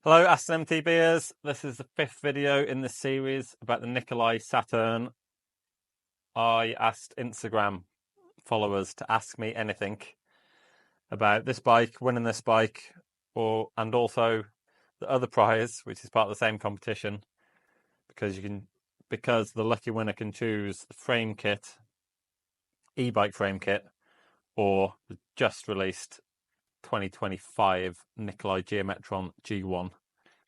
Hello AstonMTBers, this is the 5th video in this series about the Nicolai Saturn. I asked Instagram followers to ask me anything about this bike, winning this bike, and also the other prize, which is part of the same competition, because the lucky winner can choose the frame kit, e-bike frame kit, or the just released 2025 Nikolai Geometron G1.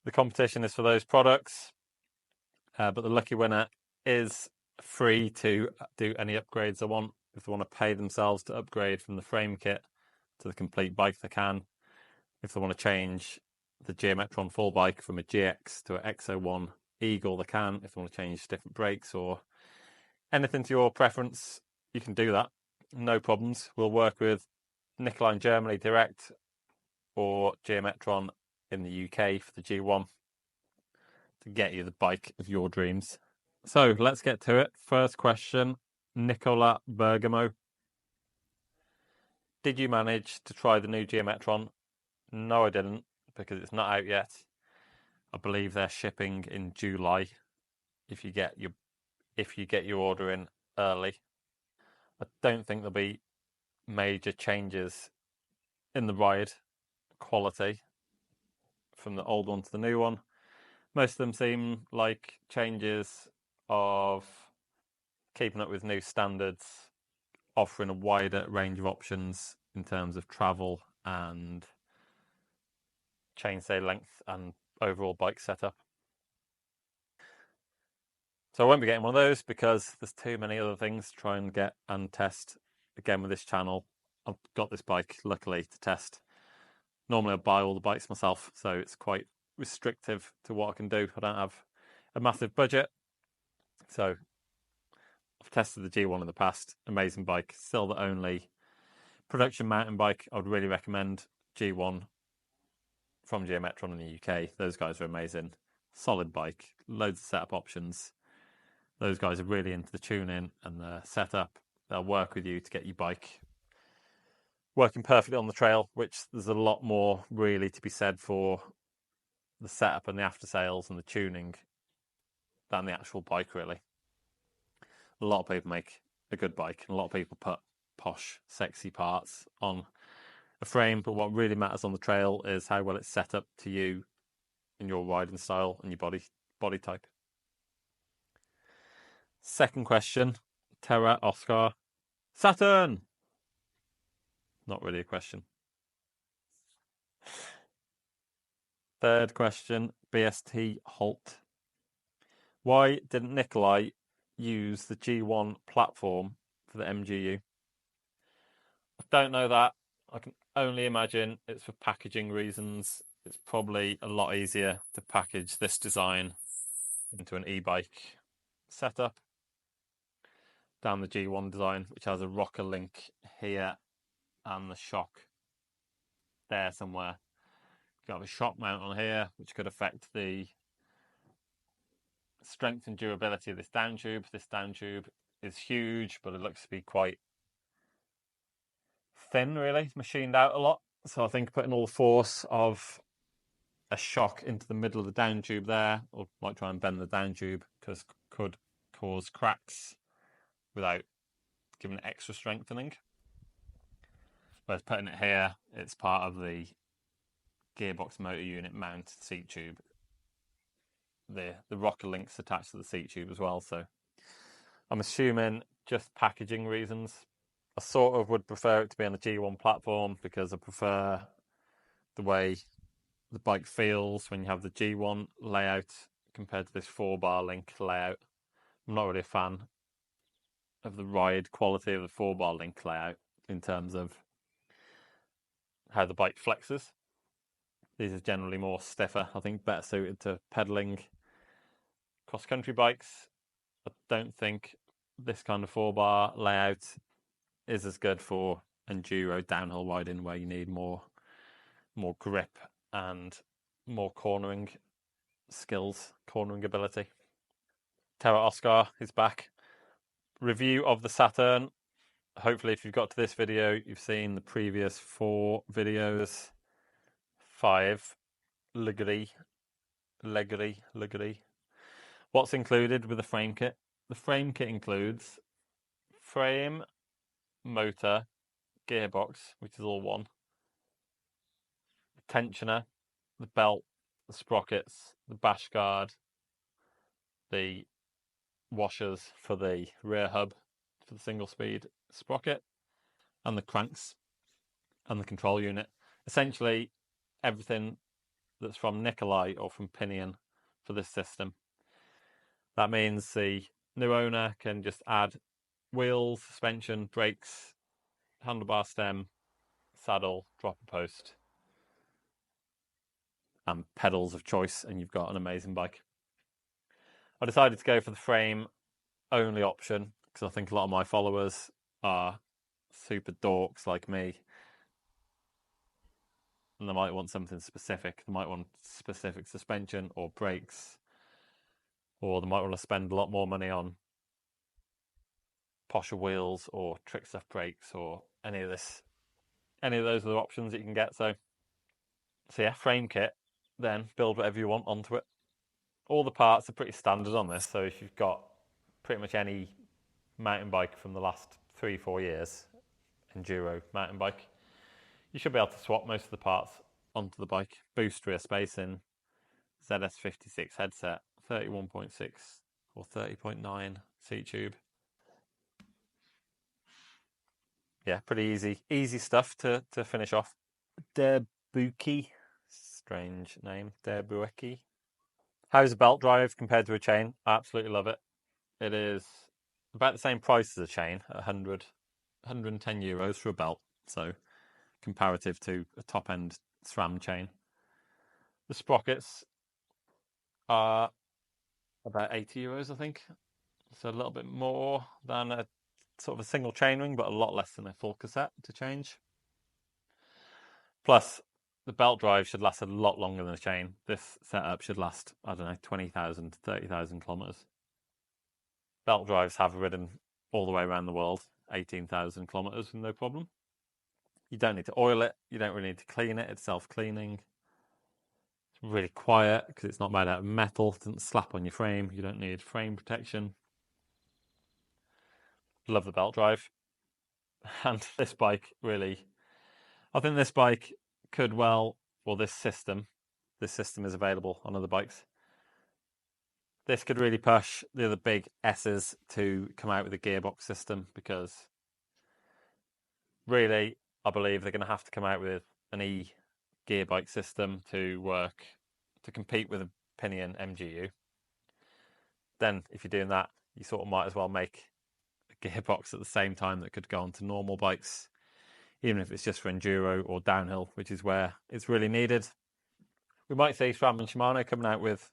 The competition is for those products, but the lucky winner is free to do any upgrades they want. If they want to pay themselves to upgrade from the frame kit to the complete bike, they can. If they want to change the Geometron full bike from a GX to an X01 Eagle, they can. If they want to change different brakes or anything to your preference, you can do that. No problems. We'll work with Nicolai in Germany direct or Geometron in the UK for the G1 to get you the bike of your dreams. So let's get to it. First question, Nicola Bergamo. Did you manage to try the new Geometron? No, I didn't, because it's not out yet. I believe they're shipping in July if you get your order in early. I don't think there'll be major changes in the ride quality from the old one to the new one. Most of them seem like changes of keeping up with new standards, offering a wider range of options in terms of travel and chainstay length and overall bike setup. So I won't be getting one of those because there's too many other things to try and get and test. Again, with this channel, I've got this bike luckily to test. Normally I buy all the bikes myself, so it's quite restrictive to what I can do. I don't have a massive budget, so I've tested the G1 in the past. Amazing bike. Still the only production mountain bike I would really recommend. G1 from Geometron in the UK. Those guys are amazing. Solid bike. Loads of setup options. Those guys are really into the tuning and the setup. They'll work with you to get your bike working perfectly on the trail, which there's a lot more really to be said for the setup and the after sales and the tuning than the actual bike, really. A lot of people make a good bike, and a lot of people put posh, sexy parts on a frame, but what really matters on the trail is how well it's set up to you and your riding style and your body type. Second question, Terra Oscar. Saturn! Not really a question. Third question, BST Holt. Why didn't Nikolai use the G1 platform for the M.G.U? I don't know that. I can only imagine it's for packaging reasons. It's probably a lot easier to package this design into an e-bike setup down the G1 design, which has a rocker link here and the shock there somewhere. You have a shock mount on here, which could affect the strength and durability of this down tube. This down tube is huge, but it looks to be quite thin, really. It's machined out a lot. So I think putting all the force of a shock into the middle of the down tube there, or might try and bend the down tube, because could cause cracks without giving it extra strengthening. Whereas putting it here, it's part of the gearbox motor unit mount seat tube. The rocker link's attached to the seat tube as well, so I'm assuming just packaging reasons. I sort of would prefer it to be on the G1 platform because I prefer the way the bike feels when you have the G1 layout compared to this 4-bar link layout. I'm not really a fan of the ride quality of the 4-bar link layout in terms of how the bike flexes. These are generally more stiffer, I think better suited to pedaling cross-country bikes. I don't think this kind of 4-bar layout is as good for enduro downhill riding, where you need more grip and more cornering skills, cornering ability. Terra Oscar is back. Review of the Saturn. Hopefully if you've got to this video, you've seen the previous 4 videos. 5. Legri. What's included with the frame kit? The frame kit includes frame, motor, gearbox, which is all one, the tensioner, the belt, the sprockets, the bash guard, the washers for the rear hub for the single speed sprocket, and the cranks and the control unit. Essentially, everything that's from Nicolai or from Pinion for this system. That means the new owner can just add wheels, suspension, brakes, handlebar stem, saddle, dropper post, and pedals of choice, and you've got an amazing bike. I decided to go for the frame only option because I think a lot of my followers are super dorks like me, and they might want something specific. They might want specific suspension or brakes, or they might want to spend a lot more money on posher wheels or trick stuff brakes or any of those other options that you can get. So yeah, frame kit, then build whatever you want onto it. All the parts are pretty standard on this, so if you've got pretty much any mountain bike from the last 3-4 years, enduro mountain bike, you should be able to swap most of the parts onto the bike. Boost rear spacing, ZS56 headset, 31.6 or 30.9 seat tube. Yeah, pretty easy stuff to finish off. Derbuki, strange name, Derbuki. How's a belt drive compared to a chain? I absolutely love it. It is about the same price as a chain, 110 euros for a belt. So comparative to a top end SRAM chain. The sprockets are about 80 euros, I think. So a little bit more than a sort of a single chainring, but a lot less than a full cassette to change. Plus, the belt drive should last a lot longer than a chain. This setup should last, I don't know, 20,000, 30,000 kilometers. Belt drives have ridden all the way around the world, 18,000 kilometers with no problem. You don't need to oil it. You don't really need to clean it. It's self-cleaning. It's really quiet because it's not made out of metal. It doesn't slap on your frame. You don't need frame protection. Love the belt drive. And this bike really, I think this bike could this system is available on other bikes. This could really push the other big S's to come out with a gearbox system, because really, I believe they're going to have to come out with an E-gearbox system to compete with a Pinion M.G.U. Then, if you're doing that, you sort of might as well make a gearbox at the same time that could go onto normal bikes, even if it's just for enduro or downhill, which is where it's really needed. We might see SRAM and Shimano coming out with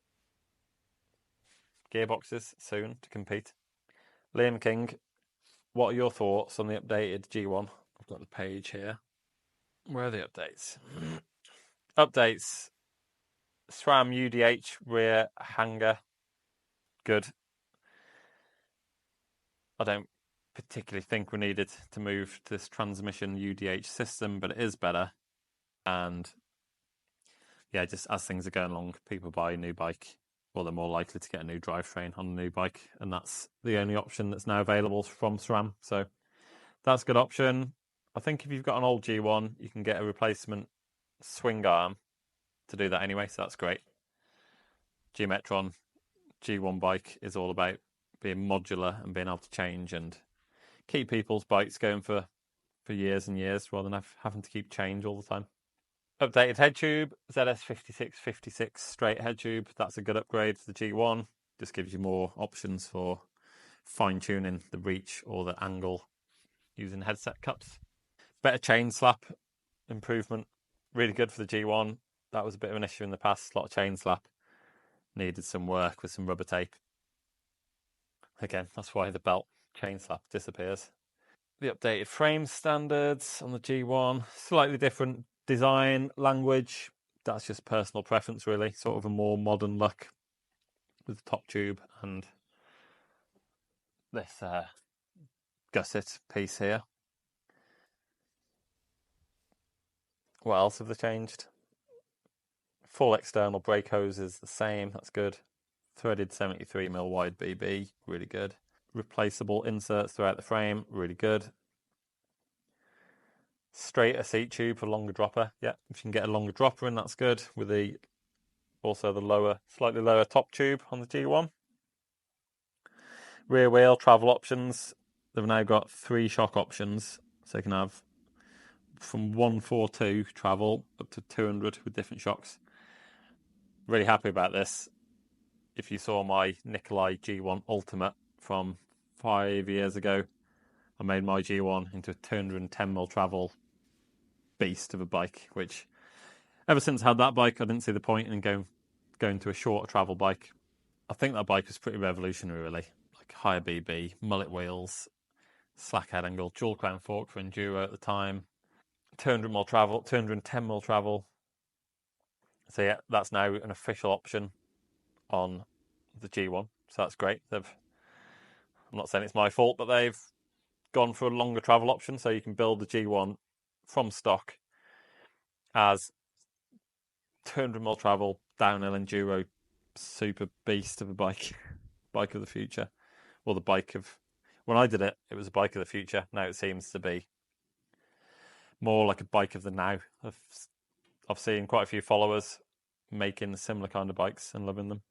gearboxes soon to compete. Liam King, what are your thoughts on the updated G1? I've got the page here. Where are the updates? Updates. SRAM UDH rear hanger. Good. I don't particularly think we needed to move to this transmission UDH system, but it is better. And yeah, just as things are going along, people buy a new bike, or they're more likely to get a new drivetrain on a new bike, and that's the only option that's now available from SRAM. So that's a good option. I think if you've got an old G1, you can get a replacement swing arm to do that anyway, so that's great. Geometron G1 bike is all about being modular and being able to change and keep people's bikes going for years and years, rather than having to keep change all the time. Updated head tube, ZS56 straight head tube. That's a good upgrade to the G1. Just gives you more options for fine-tuning the reach or the angle using headset cups. Better chain slap improvement. Really good for the G1. That was a bit of an issue in the past. A lot of chain slap. Needed some work with some rubber tape. Again, that's why the belt chain slap disappears. The updated frame standards on the G1. Slightly different design, language. That's just personal preference, really. Sort of a more modern look with the top tube and this gusset piece here. What else have they changed? Full external brake hose is the same, that's good. Threaded 73mm wide BB, really good. Replaceable inserts throughout the frame, really good. Straighter seat tube for longer dropper. Yeah, if you can get a longer dropper in, that's good. With the also the lower, slightly lower top tube on the G1. Rear wheel travel options. They've now got 3 shock options, so you can have from 142 travel up to 200 with different shocks. Really happy about this. If you saw my Nikolai G1 Ultimate from 5 years ago, I made my G1 into a 210mm travel beast of a bike, which ever since I had that bike, I didn't see the point in going to a shorter travel bike. I think that bike was pretty revolutionary, really. Like higher BB, mullet wheels, slack head angle, dual crown fork for enduro at the time, 200mm travel, 210mm travel. So yeah, that's now an official option on the G1. So that's great. I'm not saying it's my fault, but they've gone for a longer travel option, so you can build the G1 from stock as 200mm travel downhill enduro super beast of a bike. Bike of the future. Well, the bike of when I did it, it was a bike of the future. Now it seems to be more like a bike of the now. I've seen quite a few followers making similar kind of bikes and loving them.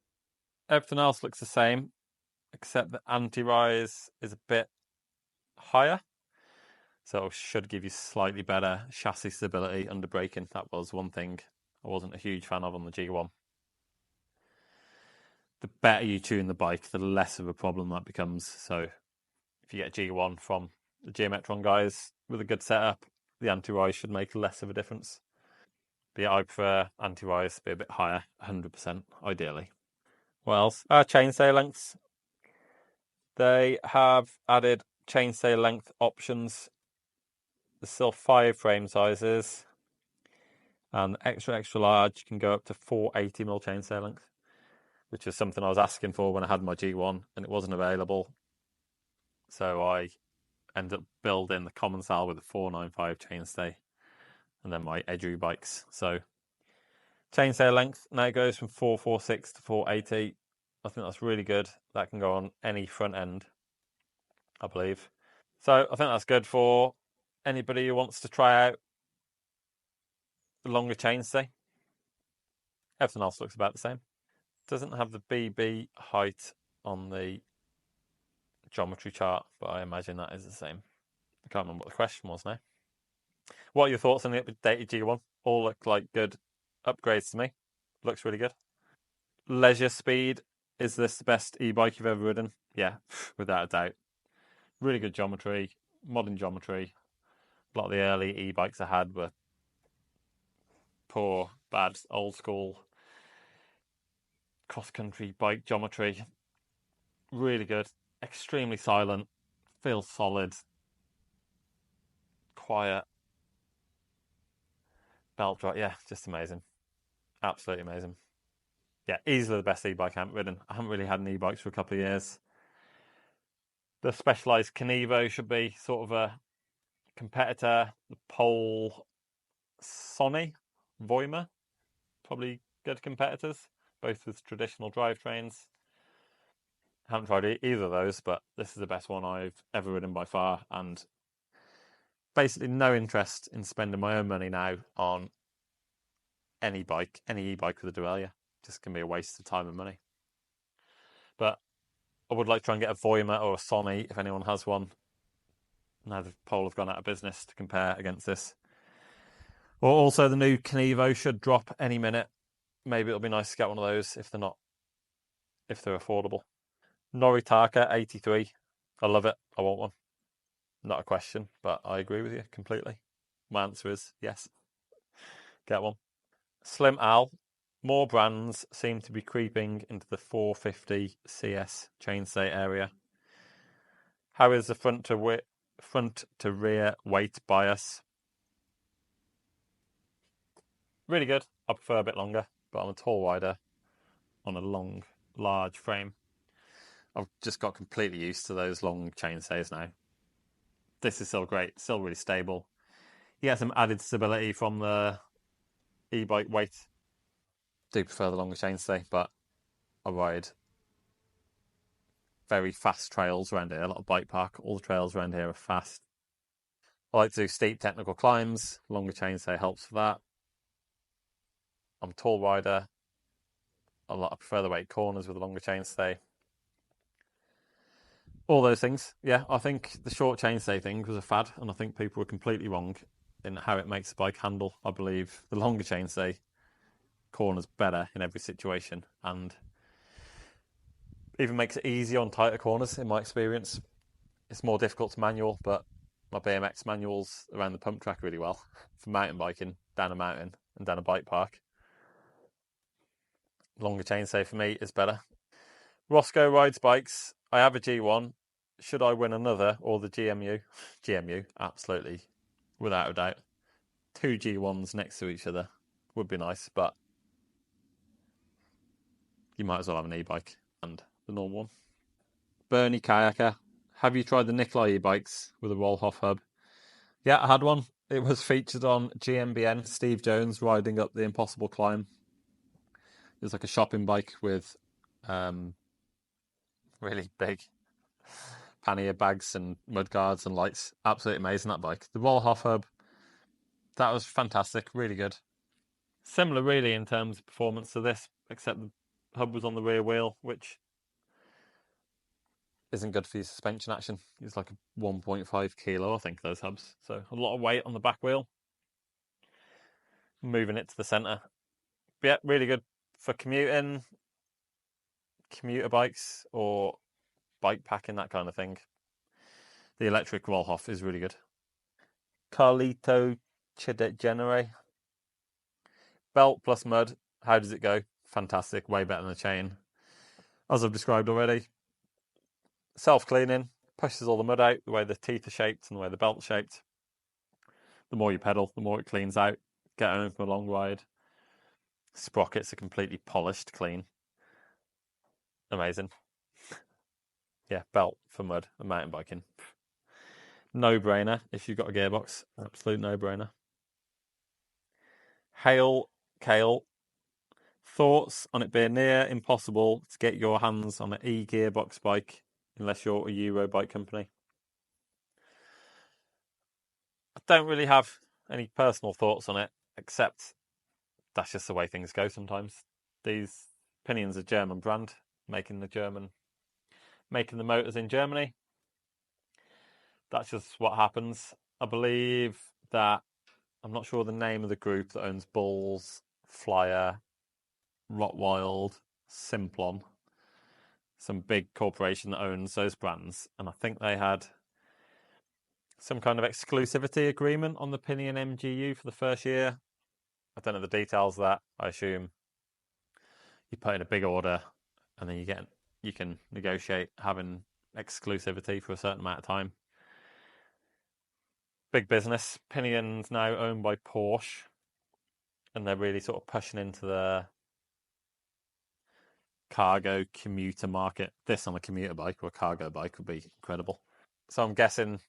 Everything else looks the same, except the anti-rise is a bit higher, so it should give you slightly better chassis stability under braking. That was one thing I wasn't a huge fan of on the G1. The better you tune the bike, the less of a problem that becomes. So if you get a G1 from the Geometron guys with a good setup, the anti-rise should make less of a difference. But yeah, I prefer anti-rise to be a bit higher, 100% ideally. What else? Chainstay lengths. They have added chainstay length options. There's still 5 frame sizes, and extra large can go up to 480mm chainstay length, which is something I was asking for when I had my G1 and it wasn't available. So I ended up building the common style with the 495 chainstay and then my Edgery bikes. So chainstay length now goes from 446 to 480. I think that's really good. That can go on any front end, I believe. So I think that's good for anybody who wants to try out the longer chainstay. Everything else looks about the same. Doesn't have the BB height on the geometry chart, but I imagine that is the same. I can't remember what the question was now. What are your thoughts on the updated G1? All look like good upgrades to me. Looks really good. Leisure speed. Is this the best e-bike you've ever ridden? Yeah, without a doubt. Really good geometry, modern geometry. A lot of the early e-bikes I had were poor, bad, old school cross-country bike geometry. Really good. Extremely silent. Feels solid. Quiet. Belt drive. Yeah, just amazing. Absolutely amazing. Yeah, easily the best e-bike I haven't ridden. I haven't really had an e-bikes for a couple of years. The Specialized Kenevo should be sort of a competitor. The Pole Sonny Voima, probably good competitors, both with traditional drivetrains. Haven't tried either of those, but this is the best one I've ever ridden by far, and basically no interest in spending my own money now on any bike, any e-bike with a derailleur. Just can be a waste of time and money. But I would like to try and get a Voima or a Sonny if anyone has one. Now the Pole have gone out of business to compare against this. Or also the new Kenevo should drop any minute. Maybe it'll be nice to get one of those if they're affordable. Noritaka 83. I love it. I want one. Not a question, but I agree with you completely. My answer is yes. Get one. Slim Al. More brands seem to be creeping into the 450 CS chainstay area. How is the front to rear weight bias? Really good. I prefer a bit longer, but I'm a tall rider on a long, large frame. I've just got completely used to those long chainstays now. This is still great, still really stable. You get some added stability from the e-bike weight. do prefer the longer chainstay, but I ride very fast trails around here, a lot of bike park. All the trails around here are fast. I like to do steep technical climbs. Longer chainstay helps for that. I'm a tall rider. I prefer the weight corners with a longer chainstay. All those things. Yeah, I think the short chainstay thing was a fad, and I think people were completely wrong in how it makes the bike handle. I believe the longer chainstay corners better in every situation, and even makes it easier on tighter corners, in my experience. It's more difficult to manual, but my BMX manuals around the pump track really well for mountain biking, down a mountain and down a bike park. Longer chainstay for me is better. Roscoe rides bikes. I have a G1. Should I win another or the GMU? GMU, absolutely, without a doubt. 2 G1s next to each other would be nice, but you might as well have an e-bike and the normal one. Bernie Kayaker. Have you tried the Nicolai e-bikes with a Rohloff hub? Yeah, I had one. It was featured on GMBN, Steve Jones riding up the impossible climb. It was like a shopping bike with really big pannier bags and mud guards and lights. Absolutely amazing, that bike. The Rohloff hub, that was fantastic, really good. Similar really in terms of performance to this, except the hub was on the rear wheel, which isn't good for your suspension action. It's like a 1.5 kilo, I think, those hubs. So a lot of weight on the back wheel. Moving it to the centre. But yeah, really good for commuting, commuter bikes, or bike packing, that kind of thing. The electric Rohloff is really good. Carlito Chidegenere. Belt plus mud. How does it go? Fantastic. Way better than the chain. As I've described already. Self-cleaning. Pushes all the mud out, the way the teeth are shaped and the way the belt's shaped. The more you pedal, the more it cleans out. Get home from a long ride. Sprockets are completely polished, clean. Amazing. Yeah, belt for mud and mountain biking. No-brainer if you've got a gearbox. Absolute no-brainer. Hail Kale. Thoughts on it being near impossible to get your hands on an E-gearbox bike unless you're a Euro bike company? I don't really have any personal thoughts on it, except that's just the way things go sometimes. These Pinion's a German brand, making the motors in Germany. That's just what happens. I believe that, I'm not sure the name of the group that owns Bulls, Flyer, Rottwild, Simplon. Some big corporation that owns those brands, and I think they had some kind of exclusivity agreement on the Pinion M.G.U for the first year. I don't know the details of that. I assume you put in a big order and then you can negotiate having exclusivity for a certain amount of time. Big business. Pinion's now owned by Porsche, and they're really sort of pushing into the cargo commuter market. This on a commuter bike or a cargo bike would be incredible. So I'm guessing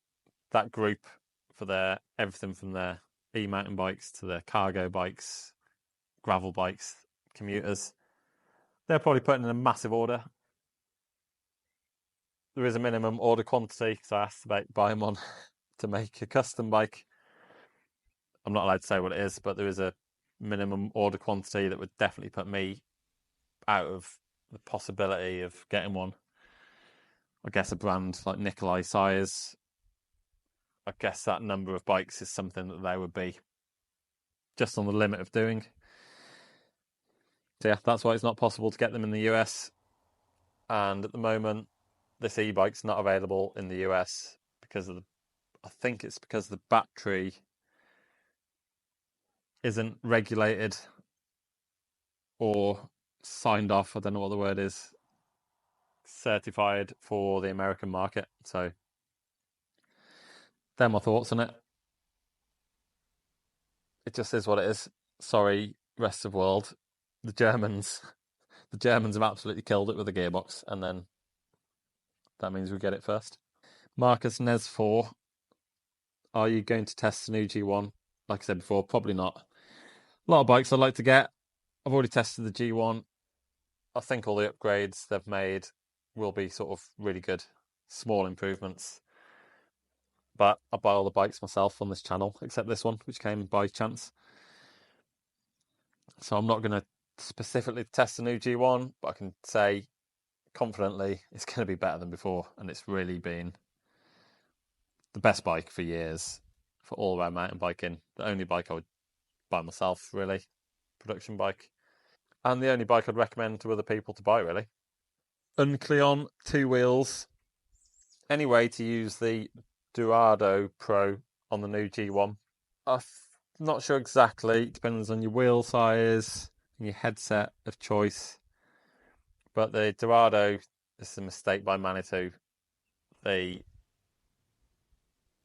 that group, for everything from their e-mountain bikes to their cargo bikes, gravel bikes, commuters, they're probably putting in a massive order. There is a minimum order quantity, because I asked about buying one to make a custom bike. I'm not allowed to say what it is, but there is a minimum order quantity that would definitely put me out of the possibility of getting one. I guess a brand like Nicolai Saturn, I guess that number of bikes is something that they would be just on the limit of doing. So yeah, that's why it's not possible to get them in the US. And at the moment, this e-bike's not available in the US because I think it's because the battery isn't regulated or signed off. I don't know what the word is. Certified for the American market. So they're my thoughts on it. It just is what it is. Sorry, rest of the world. The Germans have absolutely killed it with the gearbox, and then that means we get it first. Marcus Nes 4. Are you going to test the new G1? Like I said before, probably not. A lot of bikes I'd like to get. I've already tested the G1. I think all the upgrades they've made will be sort of really good, small improvements. But I buy all the bikes myself on this channel, except this one, which came by chance. So I'm not going to specifically test the new G1, but I can say confidently it's going to be better than before, and it's really been the best bike for years for all-around mountain biking. The only bike I would buy myself, really, production bike, and the only bike I'd recommend to other people to buy, really. Uncleon 2 wheels. Any way to use the Dorado Pro on the new G1? I'm not sure exactly. It depends on your wheel size and your headset of choice. But the Dorado is a mistake by Manitou. The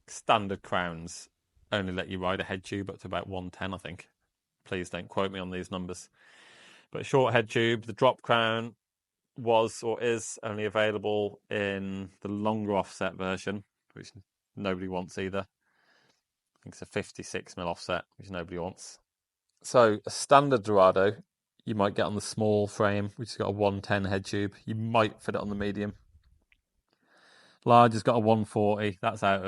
standard crowns only let you ride a head tube up to about 110, I think. Please don't quote me on these numbers. But short head tube, the drop crown was or is only available in the longer offset version, which nobody wants either. I think it's a 56mm offset, which nobody wants. So a standard Dorado, you might get on the small frame, which has got a 110 head tube. You might fit it on the medium. Large has got a 140. That's out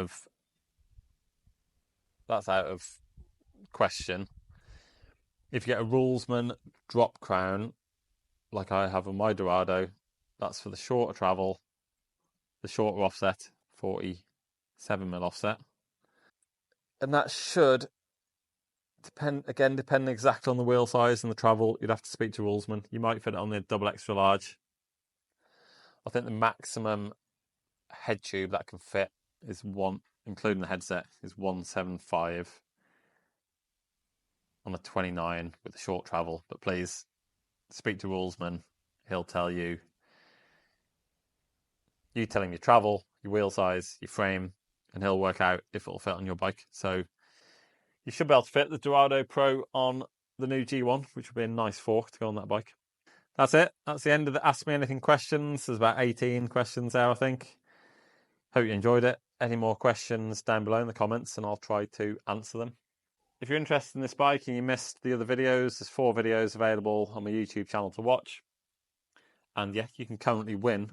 of question. If you get a Rulesman drop crown, like I have on my Dorado, that's for the shorter travel, the shorter offset, 47mm offset. And that should depending exactly on the wheel size and the travel. You'd have to speak to Rulesman. You might fit it on the double extra large. I think the maximum head tube that can fit is including the headset, is 175 on a 29 with the short travel. But please speak to Rulesman. He'll tell you. You tell him your travel, your wheel size, your frame, and he'll work out if it'll fit on your bike. So you should be able to fit the Dorado Pro on the new G1, which will be a nice fork to go on that bike. That's it. That's the end of the Ask Me Anything questions. There's about 18 questions there, I think. Hope you enjoyed it. Any more questions down below in the comments and I'll try to answer them. If you're interested in this bike and you missed the other videos, there's 4 videos available on my YouTube channel to watch. And yeah, you can currently win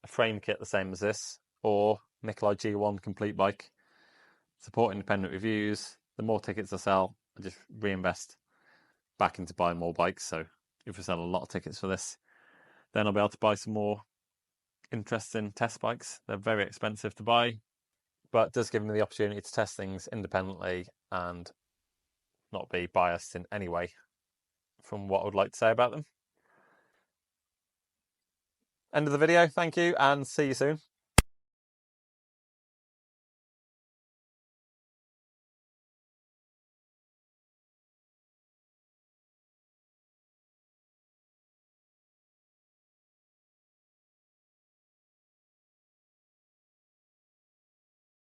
a frame kit the same as this, or Nikolai G1 complete bike. Support independent reviews. The more tickets I sell, I just reinvest back into buying more bikes. So if we sell a lot of tickets for this, then I'll be able to buy some more interesting test bikes. They're very expensive to buy, but it does give me the opportunity to test things independently and not be biased in any way from what I would like to say about them. End of the video. Thank you and see you soon.